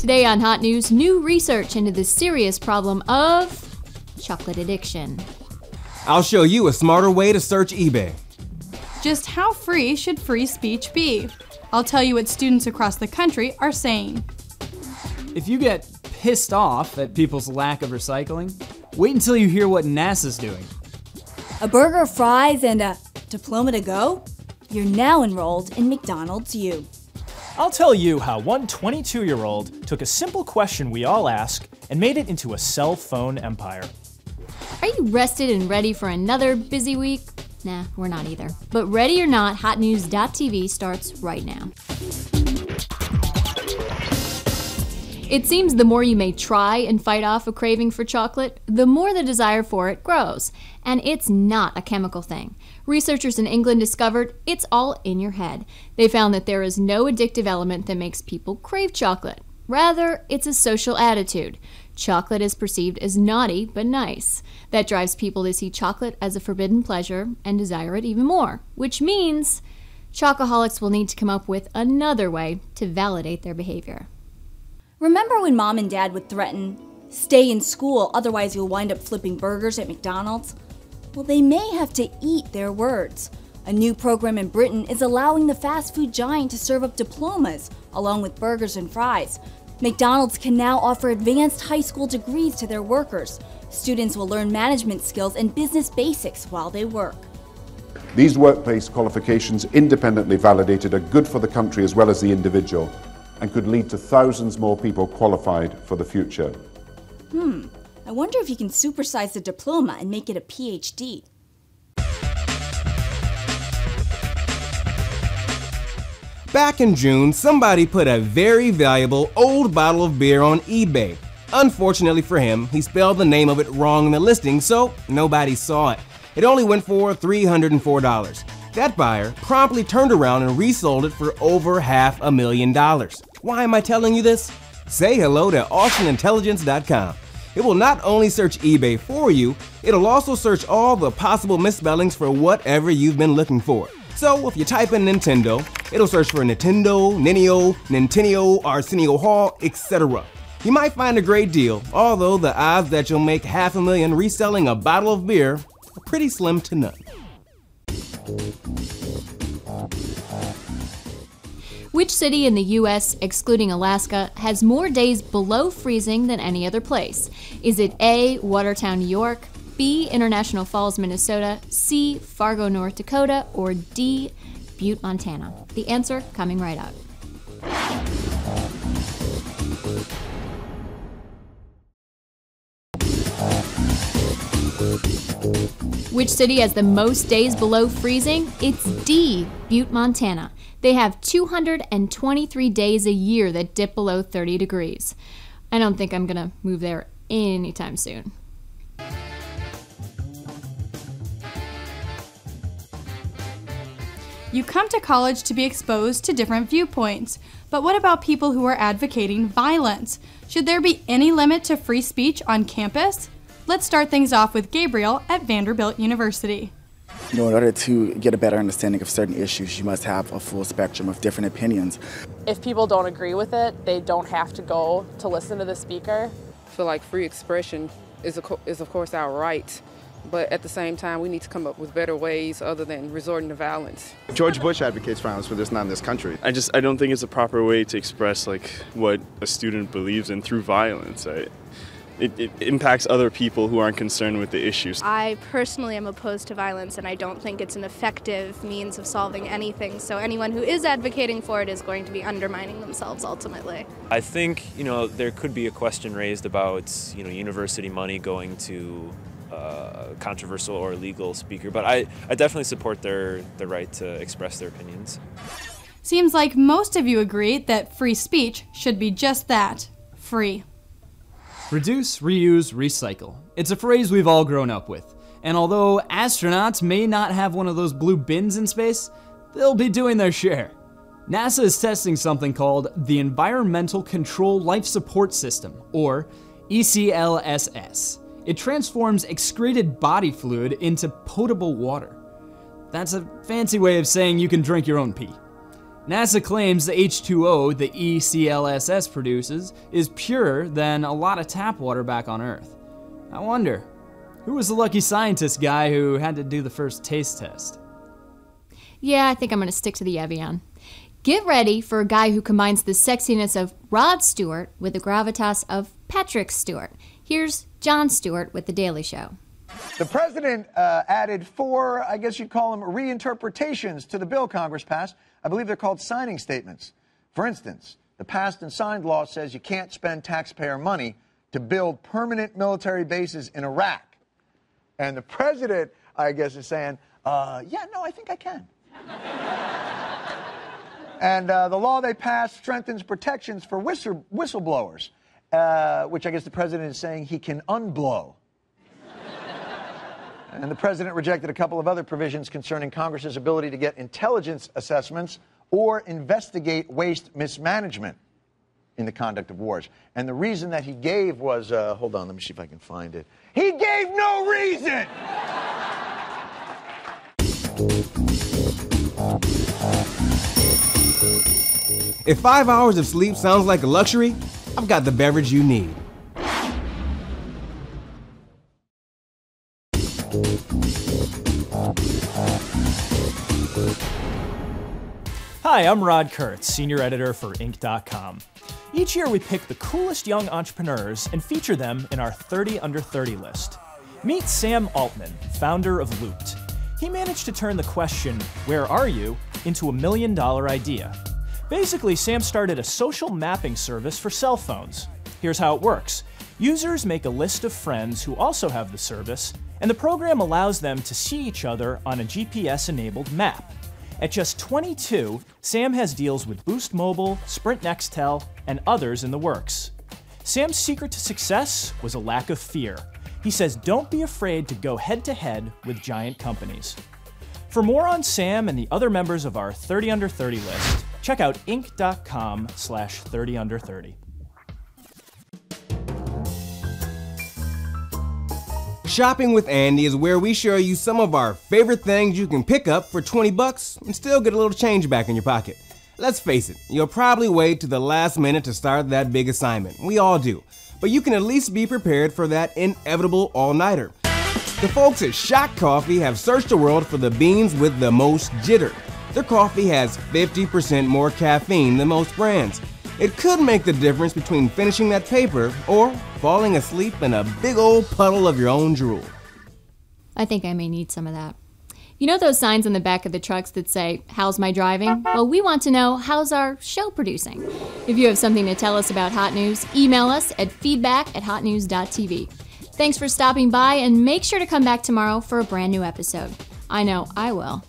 Today on Hot News, new research into the serious problem of chocolate addiction. I'll show you a smarter way to search eBay. Just how free should free speech be? I'll tell you what students across the country are saying. If you get pissed off at people's lack of recycling, wait until you hear what NASA's doing. A burger, fries, and a diploma to go? You're now enrolled in McDonald's U. I'll tell you how one 22-year-old took a simple question we all ask and made it into a cell phone empire. Are you rested and ready for another busy week? Nah, we're not either. But ready or not, hotnews.tv starts right now. It seems the more you may try and fight off a craving for chocolate, the more the desire for it grows. And it's not a chemical thing. Researchers in England discovered it's all in your head. They found that there is no addictive element that makes people crave chocolate. Rather, it's a social attitude. Chocolate is perceived as naughty but nice. That drives people to see chocolate as a forbidden pleasure and desire it even more, which means chocoholics will need to come up with another way to validate their behavior. Remember when Mom and Dad would threaten, "Stay in school, otherwise you'll wind up flipping burgers at McDonald's"? Well, they may have to eat their words. A new program in Britain is allowing the fast food giant to serve up diplomas along with burgers and fries. McDonald's can now offer advanced high school degrees to their workers. Students will learn management skills and business basics while they work. These workplace qualifications, independently validated, are good for the country as well as the individual and could lead to thousands more people qualified for the future. I wonder if you can supersize the diploma and make it a PhD. Back in June, somebody put a very valuable old bottle of beer on eBay. Unfortunately for him, he spelled the name of it wrong in the listing, so nobody saw it. It only went for $304. That buyer promptly turned around and resold it for over $500,000. Why am I telling you this? Say hello to AuctionIntelligence.com. It will not only search eBay for you, it'll also search all the possible misspellings for whatever you've been looking for. So if you type in Nintendo, it'll search for Nintendo, Ninio, Nintendo, Arsenio Hall, etc. You might find a great deal, although the odds that you'll make $500,000 reselling a bottle of beer are pretty slim to none. Which city in the U.S., excluding Alaska, has more days below freezing than any other place? Is it A, Watertown, New York, B, International Falls, Minnesota, C, Fargo, North Dakota, or D, Butte, Montana? The answer coming right up. Which city has the most days below freezing? It's D, Butte, Montana. They have 223 days a year that dip below 30 degrees. I don't think I'm gonna move there anytime soon. You come to college to be exposed to different viewpoints, but what about people who are advocating violence? Should there be any limit to free speech on campus? Let's start things off with Gabriel at Vanderbilt University. In order to get a better understanding of certain issues, you must have a full spectrum of different opinions. If people don't agree with it, they don't have to go to listen to the speaker. I feel like free expression is of course our right, but at the same time we need to come up with better ways other than resorting to violence. George Bush advocates violence, but it's not in this country. I don't think it's a proper way to express what a student believes in through violence. It impacts other people who aren't concerned with the issues. I personally am opposed to violence, and I don't think it's an effective means of solving anything. So anyone who is advocating for it is going to be undermining themselves ultimately. I think, there could be a question raised about, university money going to a controversial or illegal speaker, but I definitely support their right to express their opinions. Seems like most of you agree that free speech should be just that, free. Reduce, reuse, recycle. It's a phrase we've all grown up with. And although astronauts may not have one of those blue bins in space, they'll be doing their share. NASA is testing something called the Environmental Control Life Support System, or ECLSS. It transforms excreted body fluid into potable water. That's a fancy way of saying you can drink your own pee. NASA claims the H2O the ECLSS produces is purer than a lot of tap water back on Earth. I wonder, who was the lucky scientist guy who had to do the first taste test? Yeah, I think I'm going to stick to the Evian. Get ready for a guy who combines the sexiness of Rod Stewart with the gravitas of Patrick Stewart. Here's Jon Stewart with The Daily Show. The president added 4, I guess you'd call them reinterpretations to the bill Congress passed. I believe they're called signing statements. For instance, the passed and signed law says you can't spend taxpayer money to build permanent military bases in Iraq. And the president, I guess, is saying, yeah, no, I think I can. And the law they passed strengthens protections for whistleblowers, which I guess the president is saying he can unblow. And the president rejected a couple of other provisions concerning Congress's ability to get intelligence assessments or investigate waste mismanagement in the conduct of wars. And the reason that he gave was, hold on, let me see if I can find it. He gave no reason! If 5 hours of sleep sounds like a luxury, I've got the beverage you need. Hi, I'm Rod Kurtz, senior editor for Inc.com. Each year we pick the coolest young entrepreneurs and feature them in our 30 Under 30 list. Meet Sam Altman, founder of Loopt. He managed to turn the question, "Where are you?" into $1 million idea. Basically, Sam started a social mapping service for cell phones. Here's how it works. Users make a list of friends who also have the service, and the program allows them to see each other on a GPS-enabled map. At just 22, Sam has deals with Boost Mobile, Sprint Nextel, and others in the works. Sam's secret to success was a lack of fear. He says don't be afraid to go head-to-head with giant companies. For more on Sam and the other members of our 30 Under 30 list, check out Inc.com/30under30. Shopping with Andy is where we show you some of our favorite things you can pick up for 20 bucks and still get a little change back in your pocket. Let's face it, you'll probably wait to the last minute to start that big assignment. We all do. But you can at least be prepared for that inevitable all-nighter. The folks at Shock Coffee have searched the world for the beans with the most jitter. Their coffee has 50% more caffeine than most brands. It could make the difference between finishing that paper or falling asleep in a big old puddle of your own drool. I think I may need some of that. You know those signs on the back of the trucks that say, "How's my driving?" Well, we want to know, how's our show producing? If you have something to tell us about Hot News, email us at feedback@hotnews.tv. Thanks for stopping by, and make sure to come back tomorrow for a brand new episode. I know I will.